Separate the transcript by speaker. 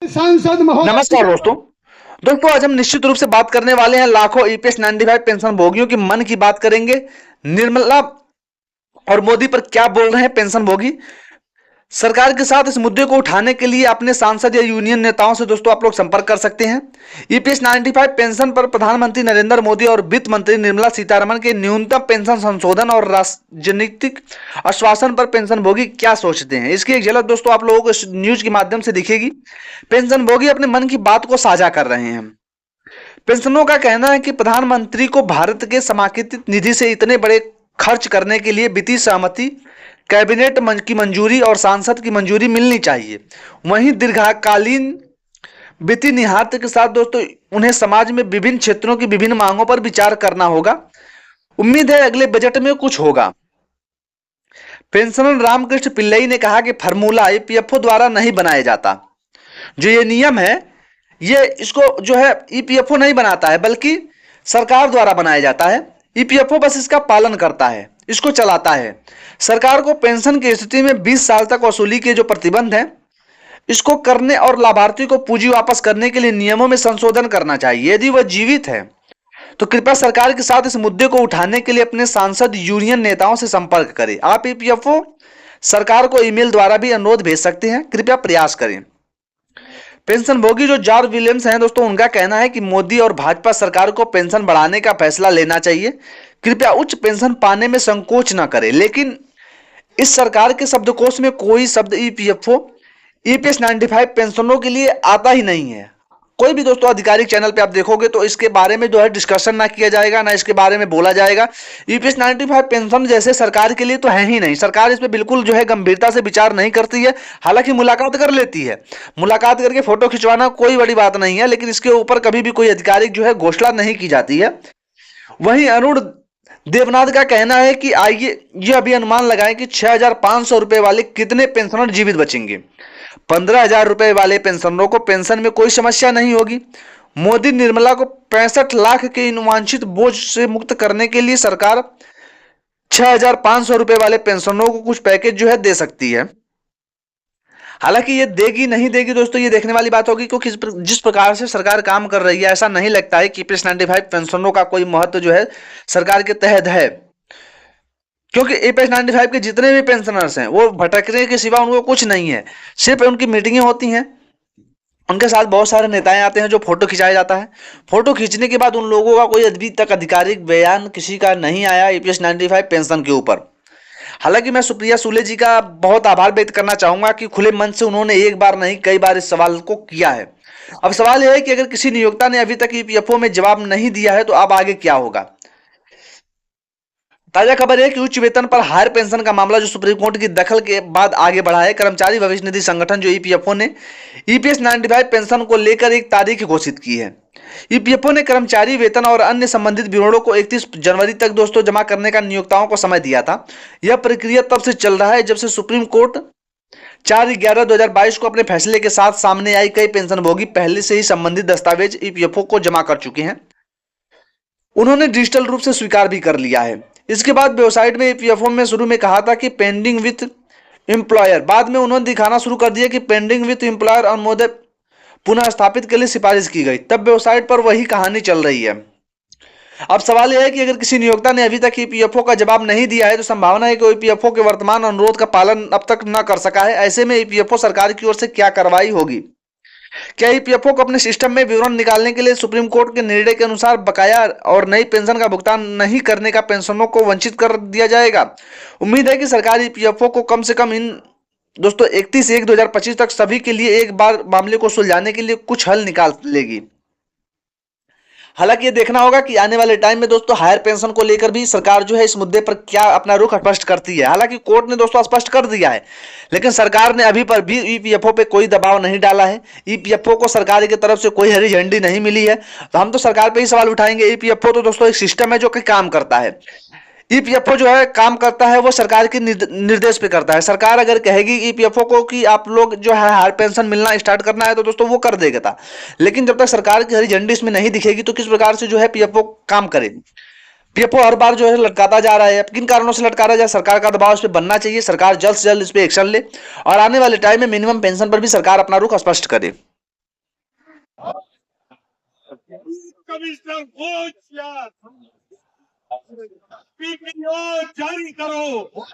Speaker 1: सांसद महोदय।
Speaker 2: नमस्कार दोस्तों। आज हम निश्चित रूप से बात करने वाले हैं लाखों ईपीएस 95 पेंशन भोगियों की मन की बात करेंगे। निर्मला और मोदी पर क्या बोल रहे हैं पेंशन भोगी। सरकार के साथ इस मुद्दे को उठाने के लिए अपने सांसद या यूनियन नेताओं से दोस्तों आप लोग संपर्क कर सकते हैं। ईपीएस 95 पेंशन पर प्रधानमंत्री नरेंद्र मोदी और वित्त मंत्री निर्मला सीतारमण के न्यूनतम पेंशन संशोधन और राजनीतिक आश्वासन पर पेंशन भोगी क्या सोचते हैं, इसकी एक झलक दोस्तों आप लोगों को इस न्यूज के माध्यम से दिखेगी। पेंशन भोगी अपने मन की बात को साझा कर रहे हैं। पेंशनरों का कहना है कि प्रधानमंत्री को भारत के समाकित निधि से इतने बड़े खर्च करने के लिए वित्तीय सहमति, कैबिनेट की मंजूरी और सांसद की मंजूरी मिलनी चाहिए। वहीं दीर्घकालीन वित्तीय निहितार्थ के साथ दोस्तों उन्हें समाज में विभिन्न क्षेत्रों की विभिन्न मांगों पर विचार करना होगा। उम्मीद है अगले बजट में कुछ होगा। पेंशनर रामकृष्ण पिल्लई ने कहा कि फार्मूला ईपीएफओ द्वारा नहीं बनाया जाता। जो ये नियम है ये इसको जो है ईपीएफओ नहीं बनाता है बल्कि सरकार द्वारा बनाया जाता है। ईपीएफओ बस इसका पालन करता है, इसको चलाता है। सरकार को पेंशन की स्थिति में 20 साल तक वसूली के जो प्रतिबंध है इसको करने और लाभार्थी को पूंजी वापस करने के लिए नियमों में संशोधन करना चाहिए। यदि वह जीवित है तो कृपया सरकार के साथ इस मुद्दे को उठाने के लिए अपने सांसद यूनियन नेताओं से संपर्क करें। आप ईपीएफओ सरकार को ईमेल द्वारा भी अनुरोध भेज सकते हैं, कृपया प्रयास करें। पेंशन भोगी जो जॉर्ज विलियम्स हैं दोस्तों उनका कहना है कि मोदी और भाजपा सरकार को पेंशन बढ़ाने का फैसला लेना चाहिए। कृपया उच्च पेंशन पाने में संकोच न करें। लेकिन इस सरकार के शब्दकोश में कोई शब्द ईपीएफओ ईपीएस 95 पेंशनरों के लिए आता ही नहीं है। कोई भी दोस्तों आधिकारिक चैनल पे आप देखोगे तो इसके बारे में जो है डिस्कशन ना किया जाएगा, ना इसके बारे में बोला जाएगा। ईपीएस 95 पेंशन जैसे सरकार के लिए तो है ही नहीं। सरकार इस पे बिल्कुल जो है गंभीरता से विचार नहीं करती है। हालांकि मुलाकात कर लेती है, मुलाकात करके फोटो खिंचवाना कोई बड़ी बात नहीं है, लेकिन इसके ऊपर कभी भी कोई आधिकारिक जो है घोषणा नहीं की जाती है। वहीं अरुण देवनाथ का कहना है कि आइए यह अभी अनुमान लगाएं कि 6,500 रुपए वाले कितने पेंशनर जीवित बचेंगे। 15,000 रुपए वाले पेंशनरों को पेंशन में कोई समस्या नहीं होगी। मोदी निर्मला को 65 लाख के इन वांछित बोझ से मुक्त करने के लिए सरकार 6,500 रुपए वाले पेंशनरों को कुछ पैकेज जो है दे सकती है। हालांकि ये देगी नहीं देगी दोस्तों ये देखने वाली बात होगी, क्योंकि जिस प्रकार से सरकार काम कर रही है ऐसा नहीं लगता है कि ईपीएस 95 पेंशनरों का कोई महत्व जो है सरकार के तहत है। क्योंकि ईपीएस 95 के जितने भी पेंशनर्स हैं वो भटकने के सिवा उनको कुछ नहीं है। सिर्फ उनकी मीटिंगें होती हैं, उनके साथ बहुत सारे नेताएं आते हैं जो फोटो खिंचाया जाता है। फोटो खींचने के बाद उन लोगों का कोई अभी तक आधिकारिक बयान किसी का नहीं आया ईपीएस 95 पेंशन के ऊपर। हालांकि मैं सुप्रिया सुले जी का बहुत आभार व्यक्त करना चाहूंगा कि खुले मन से उन्होंने एक बार नहीं कई बार इस सवाल को किया है। अब सवाल यह है कि अगर किसी नियोक्ता ने अभी तक ईपीएफओ में जवाब नहीं दिया है तो अब आगे क्या होगा। ताजा खबर है कि उच्च वेतन पर हायर पेंशन का मामला जो सुप्रीम कोर्ट की दखल के बाद आगे बढ़ा है। कर्मचारी भविष्य निधि संगठन जो ईपीएफओ ने ईपीएस 95 पेंशन को लेकर एक तारीख घोषित की है। ईपीएफओ ने कर्मचारी वेतन और अन्य संबंधित विवरणों को 31 जनवरी तक दोस्तों जमा करने का नियोक्ताओं को समय दिया था। यह प्रक्रिया तब से चल रहा है जब से सुप्रीम कोर्ट 4/11/2022 को अपने फैसले के साथ सामने आई। कई पेंशनभोगी पहले से ही संबंधित दस्तावेज ईपीएफओ को जमा कर चुके हैं, उन्होंने डिजिटल रूप से स्वीकार भी कर लिया है। इसके बाद वेबसाइट में ईपीएफओ में शुरू में कहा था कि पेंडिंग विथ एम्प्लॉयर, बाद में उन्होंने दिखाना शुरू कर दिया कि पेंडिंग विथ एम्प्लॉयर अनुमोदन पुनः स्थापित के लिए सिफारिश की गई। तब वेबसाइट पर वही कहानी चल रही है। अब सवाल यह है कि अगर किसी नियोक्ता ने अभी तक ईपीएफओ का जवाब नहीं दिया है तो संभावना है कि ईपीएफओ के वर्तमान अनुरोध का पालन अब तक न कर सका है। ऐसे में ईपीएफओ सरकार की ओर से क्या कार्रवाई होगी। क्या ईपीएफओ को अपने सिस्टम में विवरण निकालने के लिए सुप्रीम कोर्ट के निर्णय के अनुसार बकाया और नई पेंशन का भुगतान नहीं करने का पेंशनरों को वंचित कर दिया जाएगा। उम्मीद है कि सरकार ईपीएफओ को कम से कम इन दोस्तों 31/1/2025 तक सभी के लिए एक बार मामले को सुलझाने के लिए कुछ हल निकाल लेगी। हालांकि ये देखना होगा कि आने वाले टाइम में दोस्तों हायर पेंशन को लेकर भी सरकार जो है इस मुद्दे पर क्या अपना रुख स्पष्ट करती है। हालांकि कोर्ट ने दोस्तों स्पष्ट कर दिया है, लेकिन सरकार ने अभी पर भी ईपीएफओ पे कोई दबाव नहीं डाला है। ईपीएफओ को सरकार की तरफ से कोई हरी झंडी नहीं मिली है, तो हम तो सरकार पे ही सवाल उठाएंगे। ईपीएफओ तो दोस्तों एक सिस्टम है जो कि काम करता है। ईपीएफओ जो है काम करता है वो सरकार के निर्देश पे करता है। सरकार अगर कहेगी ईपीएफओ को कि आप लोग जो है हायर पेंशन मिलना स्टार्ट करना है तो दोस्तों वो कर देगा था। लेकिन जब तक सरकार की हरी झंडी इसमें नहीं दिखेगी तो किस प्रकार से जो है पीएफओ काम करेगी। पीएफओ हर बार जो है लटकाता जा रहा है। किन कारणों से लटका रहा है, सरकार का दबाव इस पर बनना चाहिए। सरकार जल्द से जल्द इस पर एक्शन ले और आने वाले टाइम में मिनिमम पेंशन पर भी सरकार अपना रुख स्पष्ट करे।
Speaker 1: कमिश्नर कोच यार, पीपीओ जारी करो।